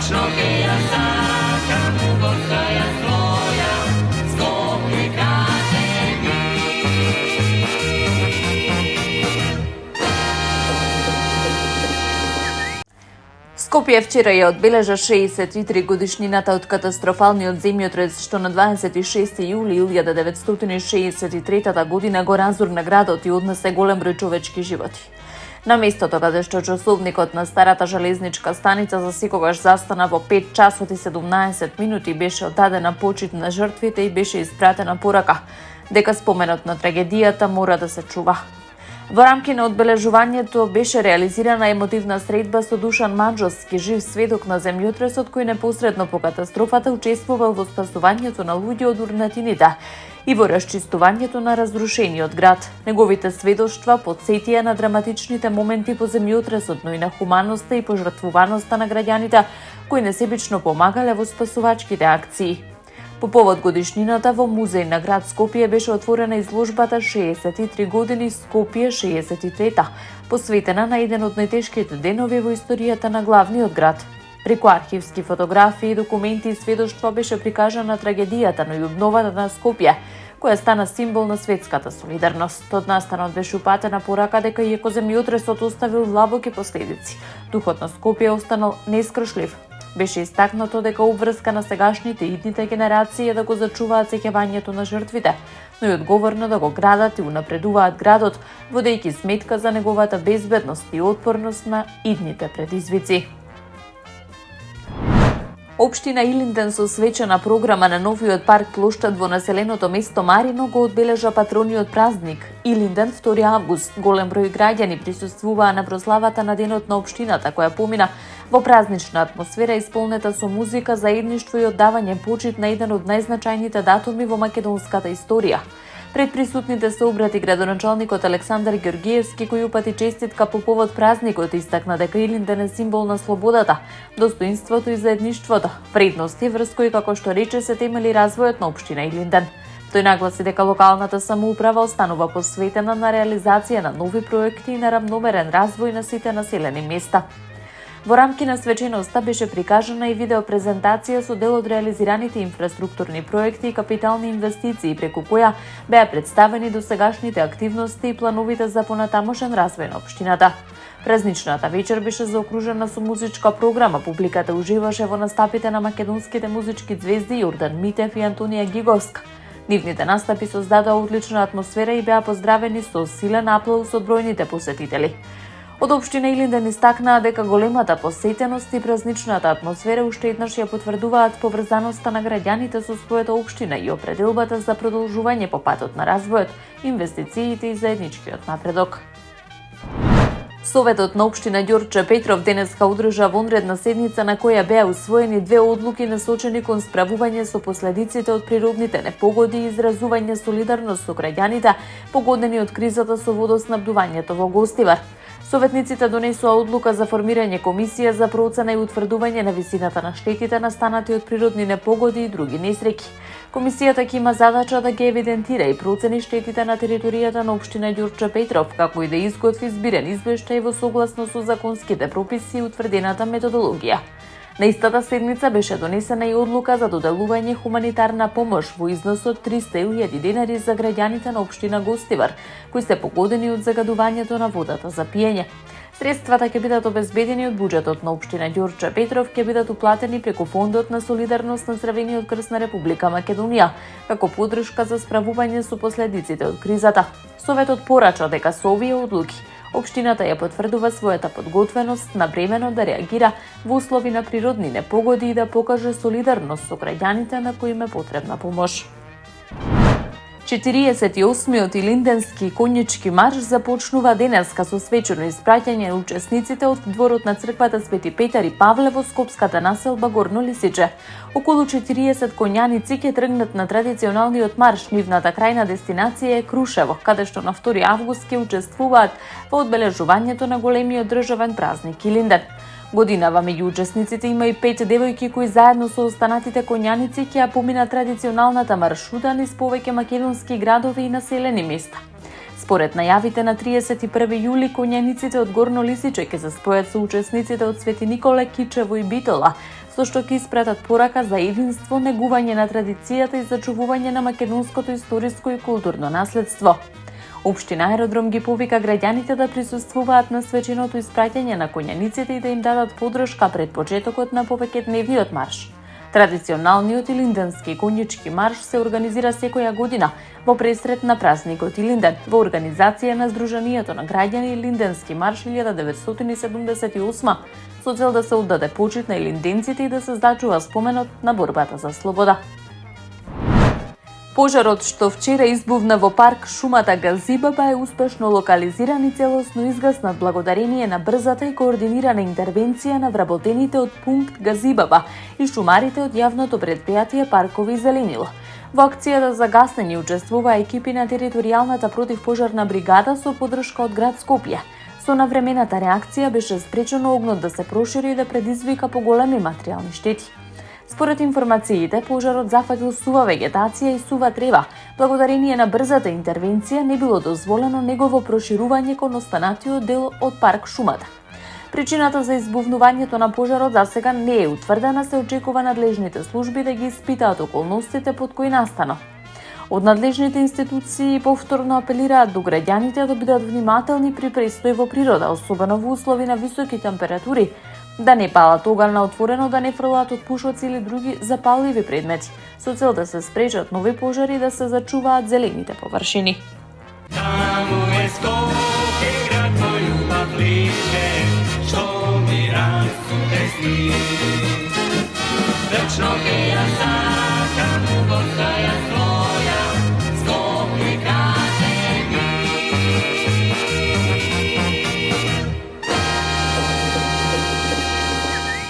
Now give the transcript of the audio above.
Вечно ќе ја сакам, горка ја своја, Скопје кажи ми. Скопје вчера ја одбележа 63 годишнината од катастрофалниот земјотрес што на 26 јули 1963 година го разурна градот и однесе голем број човечки животи. На местото каде што часовникот на старата железничка станица за секогаш застана во 5 часот и 17 минути беше оддадена почит на жртвите и беше испратена порака дека споменот на трагедијата мора да се чува. Во рамки на одбележувањето беше реализирана емотивна средба со Душан Манџовски, жив сведок на земјотресот кој непосредно по катастрофата учествувал во спасувањето на луѓе од урнатините и во расчистувањето на разрушениот град. Неговите сведоштва потсетија на драматичните моменти по земјотресот, но и на хуманоста и пожртвуваноста на граѓаните кои несебично помагале во спасувачките акции. По повод годишнината во музеј на град Скопје беше отворена изложбата 63 години Скопје 63-та, посветена на еден од најтешките денови во историјата на главниот град. Преку архивски фотографии, документи и сведоштва беше прикажана трагедијата, но и обновата на Скопје, која стана символ на светската солидарност. Од настанот беше упатена порака дека иако земјотресот оставил длабоки последици, духот на Скопје останал нескршлив. Беше истакнато дека обврска на сегашните и идните генерации е да го зачуваат сеќавањето на жртвите, но и одговорно да го градат и унапредуваат градот, водејќи сметка за неговата безбедност и отпорност на идните предизвици. Општина Илинден со свечена програма на новиот парк плоштад во населеното место Марино го одбележа патрониот празник Илинден 2 август. Голем број граѓани присуствуваа на прославата на денот на општината, која помина во празнична атмосфера исполнета со музика, заедништво и оддавање почит на еден од најзначајните датуми во македонската историја. Пред присутните се обрати градоначалникот Александар Георгиевски, кој упати честитка по повод празникот, истакна дека Илинден е символ на слободата, достоинството и заедништвото, вредности врз кои, како што рече, се темели развојот на општина Илинден. Тој нагласи дека локалната самоуправа останува посветена на реализација на нови проекти и на рамномерен развој на сите населени места. Во рамки на свеченоста беше прикажана и видеопрезентација со дел од реализираните инфраструктурни проекти и капитални инвестиции, преку која беа представени досегашните активности и плановите за понатамошен развој на општината. Празничната вечер беше заокружена со музичка програма. Публиката уживаше во настапите на македонските музички звезди Јордан Митев и Антонија Гиговска. Нивните настапи создадоа одлична атмосфера и беа поздравени со силен аплауз од бројните посетители. Од општина Илинден истакнаа дека големата посетеност и празничната атмосфера уште еднаш ја потврдуваат поврзаноста на граѓаните со својата општина и определбата за продолжување по патот на развојот, инвестициите и заедничкиот напредок. Советот на општина Ѓорче Петров денеска одржа вонредна седница на која беа усвоени 2 одлуки насочени кон справување со последиците од природните непогоди и изразување солидарност со граѓаните погодени од кризата со водоснабдувањето во Гостивар. Советниците донесоа одлука за формирање комисија за процена и утврдување на висината на штетите настанати од природни непогоди и други несреќи. Комисијата ќе има задача да ги евидентира и процени штетите на територијата на општина Ѓорче Петров, како и да изготви збирен извештај во согласно со законските прописи и утврдената методологија. На истата седница беше донесена и одлука за доделување хуманитарна помош во износ од 300.000 денари за граѓаните на општина Гостивар, кои се погодени од загадувањето на водата за пиење. Средствата ќе бидат обезбедени од буџетот на општина Ѓорче Петров, ќе бидат уплатени преку Фондот на солидарност на Црвениот крст на Република Македонија, како поддршка за справување со последиците од кризата. Советот порача дека со овие одлуки општината ја потврдува својата подготвеност навремено да реагира во услови на природни непогоди и да покаже солидарност со граѓаните на кои им е потребна помош. 48-миот Илинденски конјички марш започнува денеска со свечено испраќање на учесниците од дворот на црквата Свети Петар и Павле во скопската населба Горно Лисиче. Околу 40 конјаници ќе тргнат на традиционалниот марш. Нивната крајна дестинација е Крушево, каде што на 2 август ќе учествуваат во одбележувањето на големиот државен празник Илинден. Годинава меѓу учесниците има и 5 девојки кои заедно со останатите конјаници ќе ја поминат традиционалната маршрута низ повеќе македонски градови и населени места. Според најавите на 31 јули, конјаниците од Горно Лисиче ќе се спојат со учесниците од Свети Николе, Кичево и Битола, со што ќе испратат порака за единство, негување на традицијата и зачувување на македонското историско и културно наследство. Општина Аеродром ги повика граѓаните да присуствуваат на свеченото испраќање на конјаниците и да им дадат подршка пред почетокот на повеќедневниот марш. Традиционалниот илинденски конјички марш се организира секоја година во пресрет на празникот Илинден во организација на Сдруженијето на граѓани Илинденски марш 1978 со цел да се оддаде почит на илинденците и да се зачува споменот на борбата за слобода. Пожарот што вчера избувна во парк шумата Газибаба е успешно локализиран и целосно изгаснат благодарение на брзата и координирана интервенција на вработените од пункт Газибаба и шумарите од јавното предпријатие Паркови и зеленило. Во акцијата за гасење учествуваа екипи на територијалната противпожарна бригада со поддршка од град Скопје. Со навремената реакција беше спречено огнот да се прошири и да предизвика поголеми материјални штети. Според информациите, пожарот зафатил сува вегетација и сува трева. Благодарение на брзата интервенција не било дозволено негово проширување кон останатиот дел од парк шумата. Причината за избувнувањето на пожарот засега не е утврдена, се очекува надлежните служби да ги испитаат околностите под кои настано. Од надлежните институции повторно апелираат до граѓаните да бидат внимателни при престој во природа, особено во услови на високи температури, да не палат оган на отворено, да не фрлаат од пушоци или други запалливи предмети, со цел да се спречат нови пожари и да се зачуваат зелените површини. Таму е Скопје, град мој љубав лише, што ми расцуте сни. Вечно ќе ја